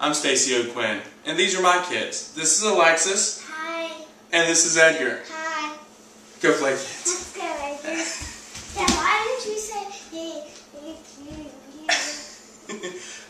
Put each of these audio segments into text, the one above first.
I'm Stacy O'Quinn, and these are my kids. This is Alexis. Hi. And this is Edgar. Hi. Go play, kids. Let's go, Edgar. Dad, why didn't you say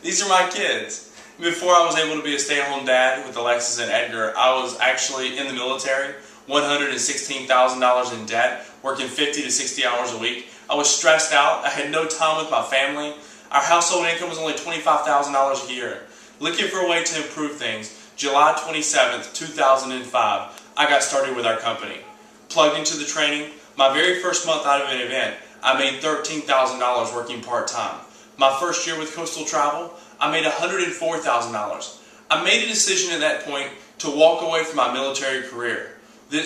These are my kids. Before I was able to be a stay-at-home dad with Alexis and Edgar, I was actually in the military, $116,000 in debt, working 50 to 60 hours a week. I was stressed out. I had no time with my family. Our household income was only $25,000 a year. Looking for a way to improve things, July 27th, 2005, I got started with our company. Plugged into the training, my very first month out of an event, I made $13,000 working part-time. My first year with Coastal Travel, I made $104,000. I made a decision at that point to walk away from my military career.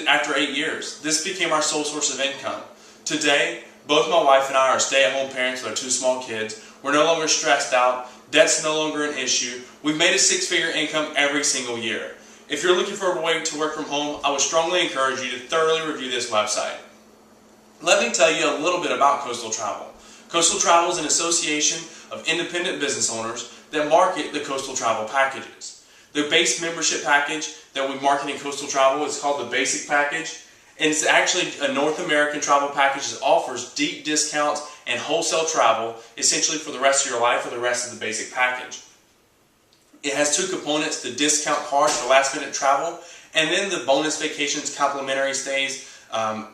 After 8 years, this became our sole source of income. Today, both my wife and I are stay-at-home parents with our 2 small kids. We're no longer stressed out. Debt's no longer an issue. We've made a 6-figure income every single year. If you're looking for a way to work from home, I would strongly encourage you to thoroughly review this website. Let me tell you a little bit about Coastal Travel. Coastal Travel is an association of independent business owners that market the Coastal Travel packages. The base membership package that we market in Coastal Travel is called the Basic Package. And it's actually a North American travel package that offers deep discounts and wholesale travel essentially for the rest of your life or the rest of the basic package. It has 2 components, the discount card for last minute travel and then the bonus vacations complimentary stays,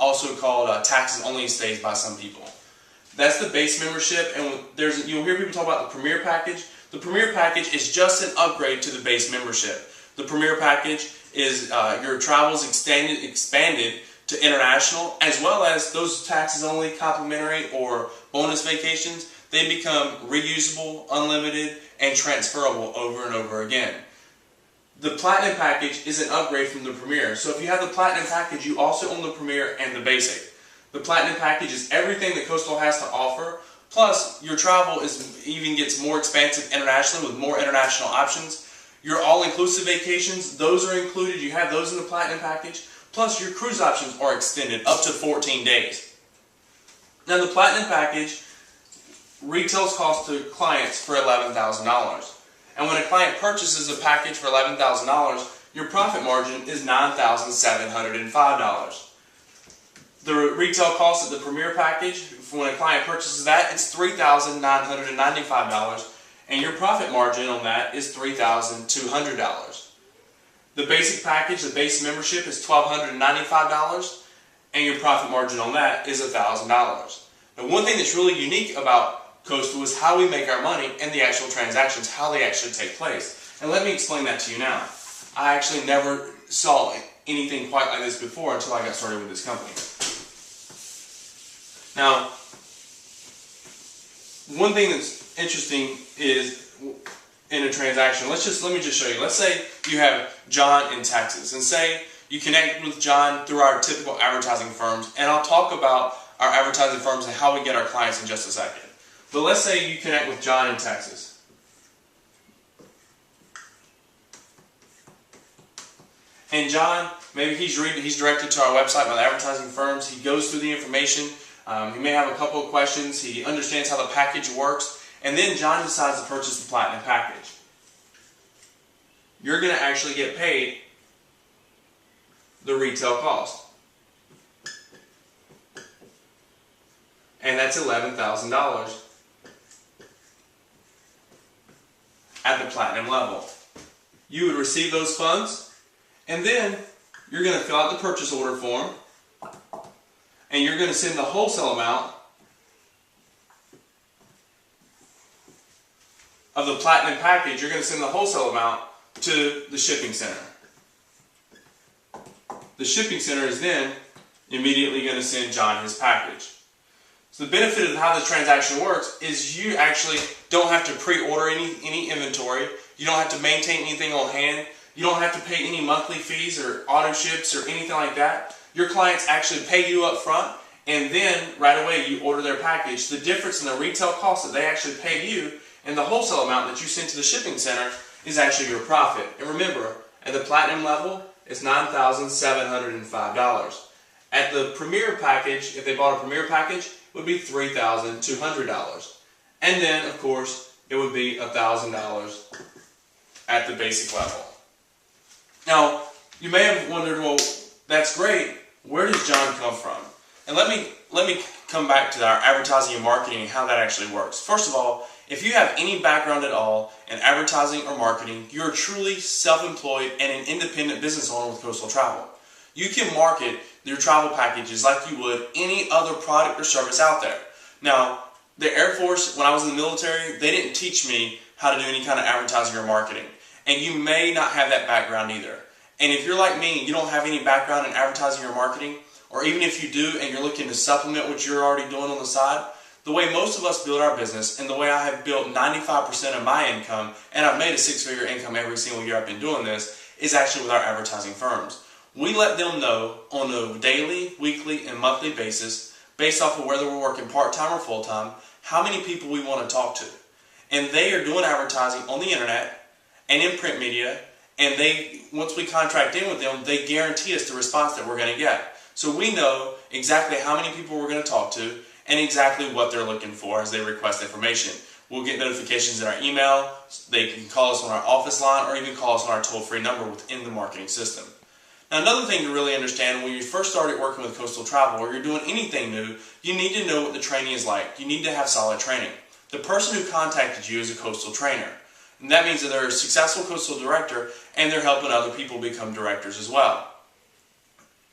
also called taxes only stays by some people. That's the base membership, and you'll hear people talk about the Premier Package. The Premier Package is just an upgrade to the base membership. The Premier Package is your travels expanded to international, as well as those taxes only complimentary or bonus vacations. They become reusable, unlimited, and transferable over and over again. The Platinum Package is an upgrade from the Premier. So if you have the Platinum Package, you also own the Premier and the Basic. The Platinum Package is everything that Coastal has to offer, plus your travel even gets more expansive internationally with more international options. Your all-inclusive vacations, those are included. You have those in the Platinum Package. Plus, your cruise options are extended up to 14 days. Now, the Platinum Package retails cost to clients for $11,000. And when a client purchases a package for $11,000, your profit margin is $9,705. The retail cost of the Premier Package, when a client purchases that, it's $3,995. And your profit margin on that is $3,200. The Basic Package, the base membership, is $1,295, and your profit margin on that is $1,000. Now, one thing that's really unique about Coastal is how we make our money and the actual transactions, how they actually take place. And let me explain that to you now. I actually never saw anything quite like this before until I got started with this company. Now, one thing that's interesting is in a transaction, let me just show you. Let's say you have John in Texas, and say you connect with John through our typical advertising firms, and I'll talk about our advertising firms and how we get our clients in just a second. But let's say you connect with John in Texas. And John, maybe he's directed to our website by the advertising firms. He goes through the information. He may have a couple of questions. He understands how the package works. And then John decides to purchase the Platinum Package. You're going to actually get paid the retail cost. And that's $11,000 at the Platinum level. You would receive those funds, and then you're going to fill out the purchase order form, and you're going to send the wholesale amount of the Platinum Package. You're going to send the wholesale amount to the shipping center. The shipping center is then immediately going to send John his package. So the benefit of how the transaction works is you actually don't have to pre-order any inventory. You don't have to maintain anything on hand. You don't have to pay any monthly fees or auto ships or anything like that. Your clients actually pay you up front, and then right away you order their package. The difference in the retail cost that they actually pay you and the wholesale amount that you send to the shipping center is actually your profit. And remember, at the Platinum level, it's $9,705. At the Premier Package, if they bought a Premier Package, it would be $3,200. And then, of course, it would be $1,000 at the basic level. Now, you may have wondered, well, that's great. Where does John come from? And let me come back to our advertising and marketing and how that actually works. First of all, if you have any background at all in advertising or marketing, you're truly self-employed and an independent business owner with Coastal Travel. You can market your travel packages like you would any other product or service out there. Now, the Air Force, when I was in the military, they didn't teach me how to do any kind of advertising or marketing. And you may not have that background either. And if you're like me, you don't have any background in advertising or marketing, or even if you do and you're looking to supplement what you're already doing on the side, the way most of us build our business and the way I have built 95% of my income, and I've made a six-figure income every single year I've been doing this, is actually with our advertising firms. We let them know on a daily, weekly, and monthly basis, based off of whether we're working part-time or full-time, how many people we want to talk to. And they are doing advertising on the internet and in print media, and once we contract in with them, they guarantee us the response that we're going to get. So we know exactly how many people we're going to talk to and exactly what they're looking for as they request information. We'll get notifications in our email, they can call us on our office line, or even call us on our toll-free number within the marketing system. Now, another thing to really understand, when you first started working with Coastal Travel or you're doing anything new, you need to know what the training is like. You need to have solid training. The person who contacted you is a coastal trainer. And that means that they're a successful coastal director and they're helping other people become directors as well.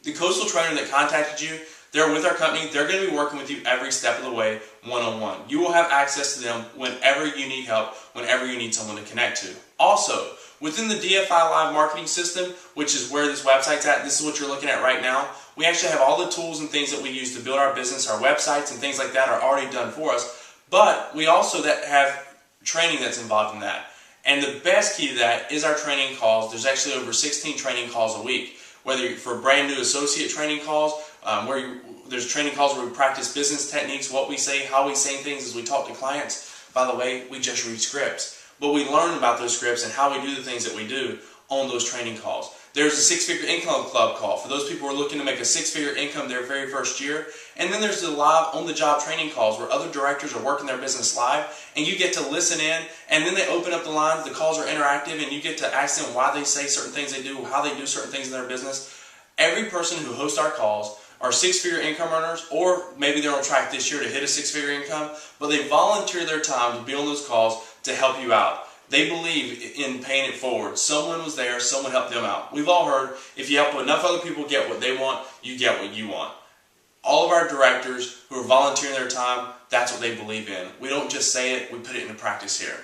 The coastal trainer that contacted you, they're with our company. They're going to be working with you every step of the way, one-on-one. You will have access to them whenever you need help, whenever you need someone to connect to. Also, within the DFI Live marketing system, which is where this website's at, this is what you're looking at right now, we actually have all the tools and things that we use to build our business. Our websites and things like that are already done for us, but we also have training that's involved in that. And the best key to that is our training calls. There's actually over 16 training calls a week, whether for brand new associate training calls, there's training calls where we practice business techniques, what we say, how we say things as we talk to clients. By the way, we just read scripts, but we learn about those scripts and how we do the things that we do on those training calls. There's a six-figure income club call for those people who are looking to make a six-figure income their very first year. And then there's the live on-the-job training calls where other directors are working their business live and you get to listen in, and then they open up the lines, the calls are interactive, and you get to ask them why they say certain things they do, how they do certain things in their business. Every person who hosts our calls are six-figure income earners, or maybe they're on track this year to hit a six-figure income, but they volunteer their time to be on those calls to help you out. They believe in paying it forward. Someone was there, someone helped them out. We've all heard, if you help enough other people get what they want, you get what you want. All of our directors who are volunteering their time, that's what they believe in. We don't just say it, we put it into practice here.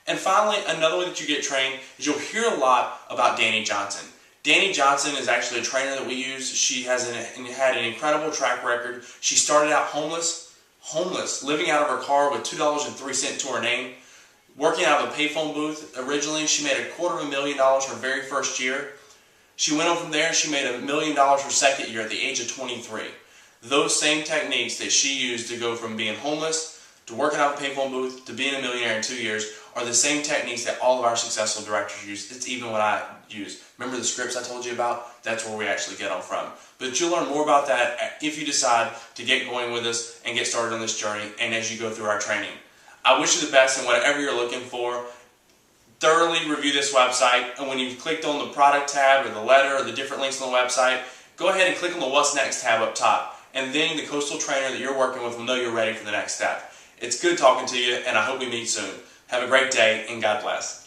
And finally, another way that you get trained is you'll hear a lot about Danny Johnson. Danny Johnson is actually a trainer that we use. She had an incredible track record. She started out homeless, living out of her car with $2.03 to her name, working out of a payphone booth. Originally, she made $250,000 her very first year. She went on from there, she made $1 million her second year at the age of 23. Those same techniques that she used to go from being homeless to working out of a payphone booth to being a millionaire in 2 years are the same techniques that all of our successful directors use. It's even what I use. Remember the scripts I told you about? That's where we actually get them from. But you'll learn more about that if you decide to get going with us and get started on this journey and as you go through our training. I wish you the best in whatever you're looking for. Thoroughly review this website, and when you've clicked on the product tab or the letter or the different links on the website, go ahead and click on the What's Next tab up top, and then the coastal trainer that you're working with will know you're ready for the next step. It's good talking to you, and I hope we meet soon. Have a great day, and God bless.